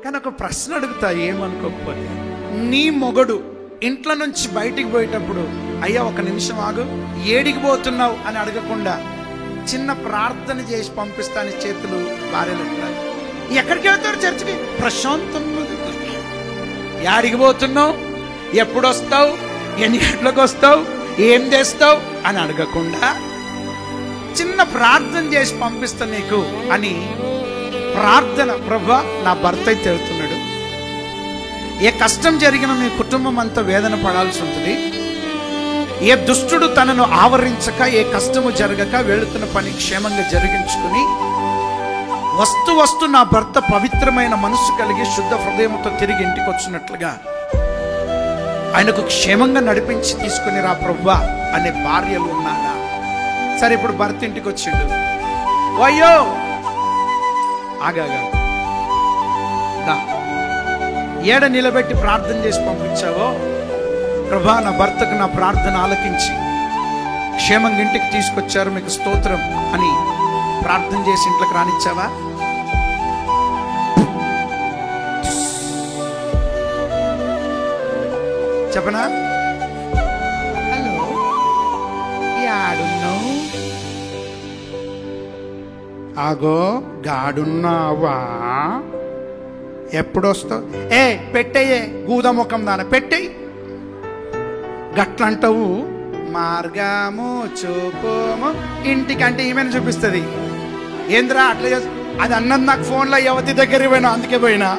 కానీ ఒక ప్రశ్న అడుగుతా, ఏమనుకోకపోతే. నీ మొగుడు ఇంట్లో నుంచి బయటికి పోయేటప్పుడు, అయ్యా ఒక నిమిషం ఆగు, ఏడికి పోతున్నావు అని అడగకుండా చిన్న ప్రార్థన చేసి పంపిస్తాను చేతులు భార్యలు ఎత్తాలి. ఎక్కడికి వెళ్తారు? చర్చికి. ప్రశాంతం. యాడికి పోతున్నావు, ఎప్పుడు వస్తావు, ఎన్ని గంటలకు వస్తావు, ఏం చేస్తావు అని అడగకుండా చిన్న ప్రార్థన చేసి పంపిస్తా నీకు అని ప్రార్థన. ప్రభువా, నా భర్త అయితే వెళ్తున్నాడు, ఏ కష్టం జరిగినా మీ కుటుంబం అంతా వేదన పడాల్సి ఉంటుంది, ఏ దుష్టుడు తనను ఆవరించక, ఏ కష్టము జరగక వెళుతున్న పని క్షేమంగా జరిగించుకుని వస్తు నా భర్త పవిత్రమైన మనస్సు కలిగి శుద్ధ హృదయంతో తిరిగి ఇంటికి వచ్చినట్లుగా ఆయనకు క్షేమంగా నడిపించి తీసుకుని రా ప్రభువా అనే భార్యలు ఉన్నారా? సరే, ఇప్పుడు భర్త ఇంటికి వచ్చిండు. అయ్యో ఆగాగా, ఏడ నిలబెట్టి ప్రార్థన చేసి పంపించావో, ప్రభా నా భర్తకు నా ప్రార్థన ఆలకించి క్షేమంగా ఇంటికి తీసుకొచ్చారు, మీకు స్తోత్రం అని ప్రార్థన చేసి ఇంట్లోకి రానిచ్చావా? చెప్పనా? హలో, యాడున్నావు? ఆగో, గాడున్నావా? ఎప్పుడు వస్తావు? పెట్టయ్యే, గూదముఖం దాన పెట్టేయి. గట్లంటావు. మార్గము చూపుము ఇంటికంటే ఈమెను చూపిస్తుంది. ఏంద్రా అట్లా చేస్తా? అది అన్నది నాకు ఫోన్లో యువతి దగ్గరికి పోయినా, అందుకే పోయినా.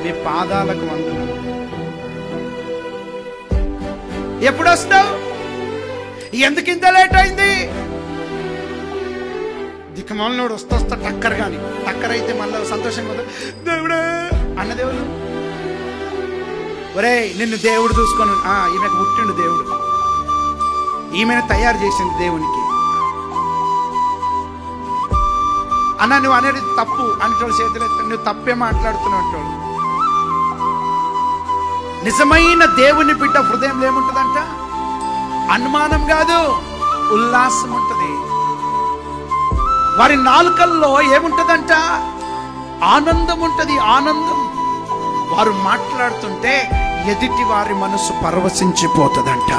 మీ పాదాలకు వందనం. ఎప్పుడు వస్తావు? ఎందుకు ఇంత లేట్ అయింది? దిక్కుమాలినోడు వస్తా టక్కర్ కానీ, టక్కర్ అయితే మళ్ళీ సంతోషంగా దేవుడే అన్న దేవుడు. ఒరే, నిన్ను దేవుడు చూసుకొని, ఈమెకు పుట్టిండు దేవుడు, ఈమెను తయారు చేసింది దేవునికి అన్న. నువ్వు అనేది తప్పు అనేటోళ్ళు చేతులు ఎత్తి, నువ్వు తప్పే మాట్లాడుతున్నావు. నిజమైన దేవుని బిడ్డ హృదయంలో ఏముంటుందంట? అనుమానం కాదు, ఉల్లాసం ఉంటుంది. వారి నాలుకల్లో ఏముంటదంట? ఆనందం ఉంటుంది. ఆనందం. వారు మాట్లాడుతుంటే ఎదుటి వారి మనసు పరవశించిపోతుందంట.